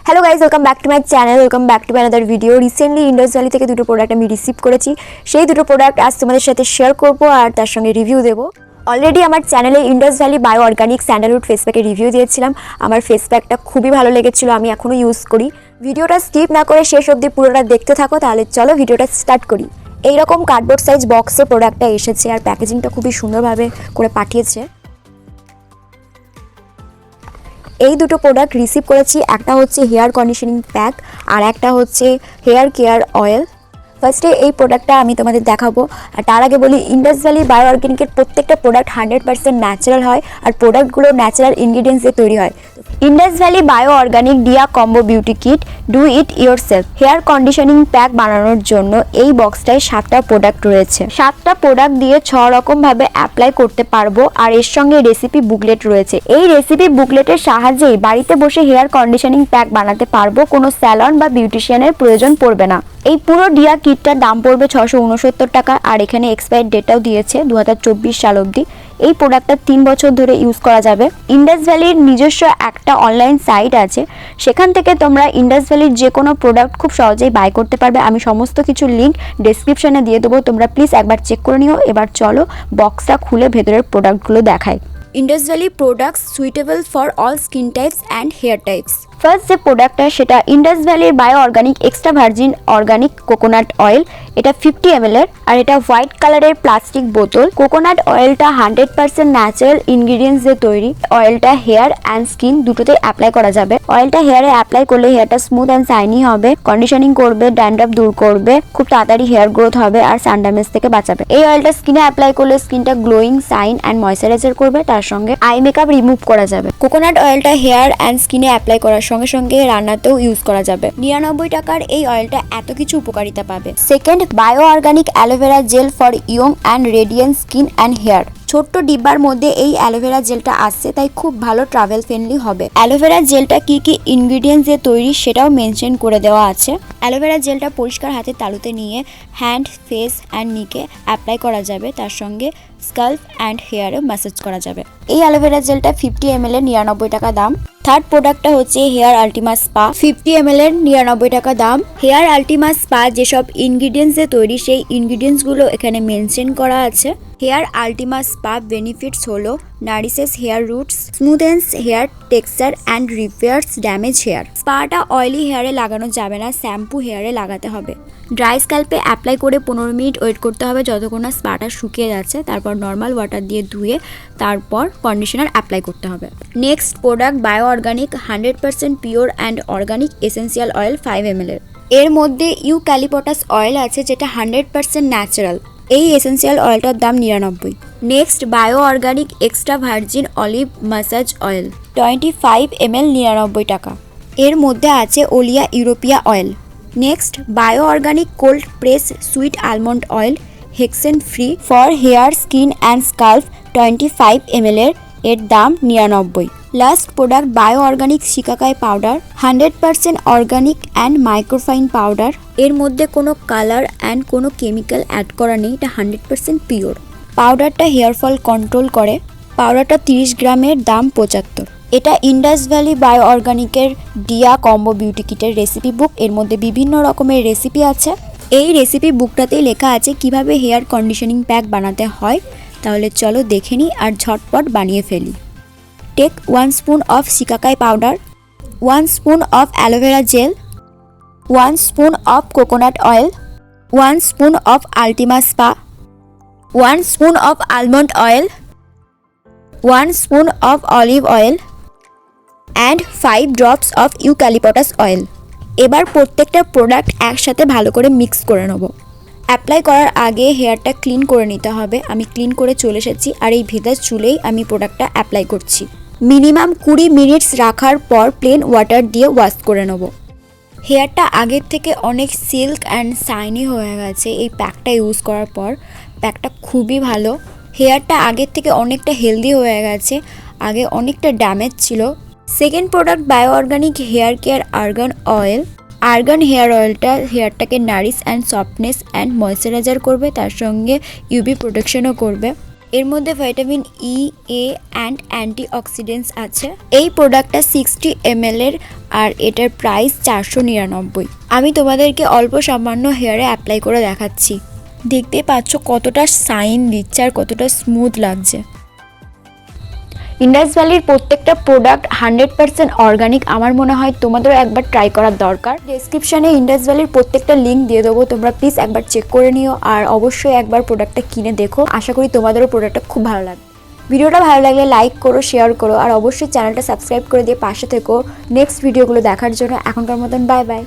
Hello guys, welcome back to my channel, welcome back to my another video. Recently Indus valley থেকে দুটো product আমি receive করেছি। সেই দুটো প্রোডাক্ট আজ তোমাদের সাথে শেয়ার করবো আর তার সঙ্গে রিভিউ দেবো। অলরেডি আমার চ্যানেলে Indus Valley bio organic sandalwood face প্যাকের রিভিউ দিয়েছিলাম। আমার ফেস প্যাকটা খুবই ভালো লেগেছিলো, আমি এখনও ইউজ করি। ভিডিওটা স্কিপ না করে শেষ অবধি পুরোটা দেখতে থাকো, তাহলে চলো ভিডিওটা স্টার্ট করি। এইরকম কার্ডবোর্ড সাইজ বক্সে প্রোডাক্টটা এসেছে আর প্যাকেজিংটা খুবই সুন্দরভাবে করে পাঠিয়েছে। এই দুটো প্রোডাক্ট রিসিভ করেছি, একটা হচ্ছে হেয়ার কন্ডিশনিং প্যাক আর একটা হচ্ছে হেয়ার কেয়ার অয়েল। ফার্স্টে এই প্রোডাক্টটা আমি তোমাদের দেখাবো, আর তার আগে বলি ইন্ডাস ভ্যালি বায়ো অর্গানিকের প্রত্যেকটা প্রোডাক্ট 100% ন্যাচারাল হয় আর প্রোডাক্টগুলো ন্যাচারাল ইনগ্রিডিয়েন্টস দিয়ে তৈরি হয়। ইন্ডাস ভ্যালি বায়ো অর্গানিক ডিয়া combo beauty kit do it yourself hair conditioning pack বানানোর জন্য এই বক্সটায় 7টা প্রোডাক্ট রয়েছে। 7টা প্রোডাক্ট দিয়ে 6 রকমভাবে অ্যাপ্লাই করতে পারবো আর এর সঙ্গে রেসিপি বুকলেট রয়েছে। এই রেসিপি বুকলেটের সাহায্যেই বাড়িতে বসে হেয়ার কন্ডিশনিং প্যাক বানাতে পারবো, কোনো স্যালন বা বিউটিশিয়ানের প্রয়োজন পড়বে না। এই পুরো ডিয়া কিটটার দাম পড়বে 669 টাকা আর এখানে এক্সপায়ার ডেটটাও দিয়েছে 2024 সাল অবধি। এই প্রোডাক্টটা 3 বছর ধরে ইউজ করা যাবে। ইন্ডাস ভ্যালির নিজস্ব একটা অনলাইন সাইট আছে, সেখান থেকে তোমরা ইন্ডাস ভ্যালির যে কোনো প্রোডাক্ট খুব সহজেই বাই করতে পারবে। আমি সমস্ত কিছু লিঙ্ক ডেসক্রিপশনে দিয়ে দেবো, তোমরা প্লিজ একবার চেক করে নিও। এবার চলো বক্সটা খুলে ভেতরের প্রোডাক্টগুলো দেখাই। Indus Valley products suitable for all skin types and hair types. First যে প্রোডাক্টটা সেটা ইন্ডাস ভ্যালির bio organic extra virgin organic coconut oil. এটা 50 ml আর এটা হোয়াইট কালারের প্লাস্টিক বোতল। কোকোনাট অয়েলটা 100% ন্যাচারাল ইনগ্রিডিয়েন্টস দিয়ে তৈরি। অয়েলটা হেয়ার অ্যান্ড স্কিন দুটোতে অ্যাপ্লাই করা যাবে। অয়েলটা হেয়ারে অ্যাপ্লাই করলে হেয়ারটা স্মুথ অ্যান্ড শাইনি হবে, কন্ডিশনিং করবে, ড্যান্ড্রাফ দূর করবে, খুব তাড়াতাড়ি হেয়ার গ্রোথ হবে আর সান ড্যামেজ থেকে বাঁচাবে। এই অয়েলটা স্কিনে অ্যাপ্লাই করলে স্কিনটা গ্লোয়িং, শাইন অ্যান্ড ময়শ্চারাইজার করবে, তার সঙ্গে আই মেকআপ রিমুভ করা যাবে। কোকোনাট অয়েলটা হেয়ার অ্যান্ড স্কিনে অ্যাপ্লাই করার সঙ্গে সঙ্গে রান্নাতেও ইউজ করা যাবে। 99 টাকার এই অয়েলটা এত কিছু উপকারিতা পাবে। Second, bio organic aloe vera gel for young and radiant skin and hair. ছোট্ট ডিব্বার মধ্যে এই অ্যালোভেরা জেলটা আসছে, তাই খুব ভালো ট্রাভেল ফ্রেন্ডলি হবে। অ্যালোভেরা জেলটা কি কি ইনগ্রিডিয়েন্টস দিয়ে তৈরি সেটাও মেনশন করে দেওয়া আছে। অ্যালোভেরা জেলটা পরিষ্কার হাতে তালুতে নিয়ে হ্যান্ড, ফেস অ্যান্ড নিকে অ্যাপ্লাই করা যাবে, তার সঙ্গে স্কাল্প অ্যান্ড হেয়ারে ম্যাসাজ করা যাবে। এই অ্যালোভেরা জেলটা 50 ml এর 99 টাকা দাম। থার্ড প্রোডাক্টটা হচ্ছে হেয়ার আল্টিমা স্পা, 50 ml এর 99 টাকা দাম। হেয়ার আল্টিমা স্পা যেসব ইনগ্রিডিয়েন্টস দিয়ে তৈরি সেই ইনগ্রিডিয়েন্টসগুলো এখানে মেনশন করা আছে। হেয়ার আল্টিমা স্পা বেনিফিটস হলো nourishes hair roots, smoothens hair texture and repairs damage hair. স্পাটা অয়েলি হেয়ারে লাগানো যাবে না, শ্যাম্পু হেয়ারে লাগাতে হবে। ড্রাই স্ক্যাল্পে অ্যাপ্লাই করে 15 মিনিট ওয়েট করতে হবে যতক্ষণ না স্পাটা শুকিয়ে যাচ্ছে, তারপর নর্মাল ওয়াটার দিয়ে ধুয়ে তারপর কন্ডিশনার অ্যাপ্লাই করতে হবে। Next product bio organic 100% pure and organic essential oil 5 ml এর মধ্যে ইউক্যালিপটাস অয়েল আছে যেটা 100% ন্যাচারাল। এই এসেন্সিয়াল অয়েলটার দাম 99। Next bio organic extra virgin olive massage oil 25 ml 99 টাকা। এর মধ্যে আছে olea europaea oil. Next bio organic cold press sweet almond oil hexane free for hair, skin and scalp 25 ml এর দাম 99। Last product bio organic shikakai powder 100% organic and microfine powder. এর মধ্যে কোনো colour and কোনো কেমিক্যাল অ্যাড করা নেই, এটা 100% pure. পাউডারটা হেয়ার ফল কন্ট্রোল করে। পাউডারটা 30 গ্রামের দাম 75। এটা ইন্ডাস ভ্যালি বায়ো অর্গানিকের ডিয়া কম্বো বিউটি কিটের রেসিপি বুক। এর মধ্যে বিভিন্ন রকমের রেসিপি আছে। এই রেসিপি বুকটাতেই লেখা আছে কিভাবে হেয়ার কন্ডিশনিং প্যাক বানাতে হয়। তাহলে চলো দেখে নিই আর ঝটপট বানিয়ে ফেলি। Take 1 spoon of shikakai powder, 1 spoon of aloe vera gel, 1 spoon of coconut oil, 1 spoon of Ultima spa, 1 spoon of almond oil, 1 spoon of olive oil and 5 drops of eucalyptus oil. এবার প্রত্যেকটা প্রোডাক্ট একসাথে ভালো করে মিক্স করে নেব। Apply করার আগে হেয়ারটা clean করে নিতে হবে। আমি ক্লিন করে চলে এসেছি আর এই ভেজা চুলেই আমি প্রোডাক্টটা অ্যাপ্লাই করছি। মিনিমাম 20 মিনিটস রাখার পর প্লেন ওয়াটার দিয়ে ওয়াশ করে নেব। হেয়ারটা আগের থেকে অনেক সিল্ক অ্যান্ড শাইনি হয়ে গেছে এই প্যাকটা ইউজ করার পর। প্যাকটা খুবই ভালো। হেয়ারটা আগের থেকে অনেকটা হেলদি হয়ে গেছে, আগে অনেকটা ড্যামেজ ছিল। Second product bio organic hair care argan oil. Argan hair অয়েলটা হেয়ারটাকে nourish and softness and moisturiser করবে, তার সঙ্গে ইউভি প্রোটেকশনও করবে। এর মধ্যে vitamin E, A and antioxidants আছে। এই প্রোডাক্টটা 60 ml এর আর এটার প্রাইস 499। আমি তোমাদেরকে অল্প সামান্য হেয়ারে অ্যাপ্লাই করে দেখাচ্ছি। দেখতেই পাচ্ছ কতটা শাইন দিচ্ছে আর কতটা স্মুথ লাগছে। ইন্ডাস ভ্যালির প্রত্যেকটা প্রোডাক্ট 100% অর্গানিক। আমার মনে হয় তোমাদেরও একবার ট্রাই করার দরকার। ডেসক্রিপশনে ইন্ডাস ভ্যালির প্রত্যেকটা লিঙ্ক দিয়ে দেবো, তোমরা প্লিজ একবার চেক করে নিও আর অবশ্যই একবার প্রোডাক্টটা কিনে দেখো। আশা করি তোমাদেরও প্রোডাক্টটা খুব ভালো লাগবে। ভিডিওটা ভালো লাগলে লাইক করো, শেয়ার করো আর অবশ্যই চ্যানেলটা সাবস্ক্রাইব করে দিয়ে পাশে থেকো নেক্সট ভিডিওগুলো দেখার জন্য। এখনকার মতন বাই বাই।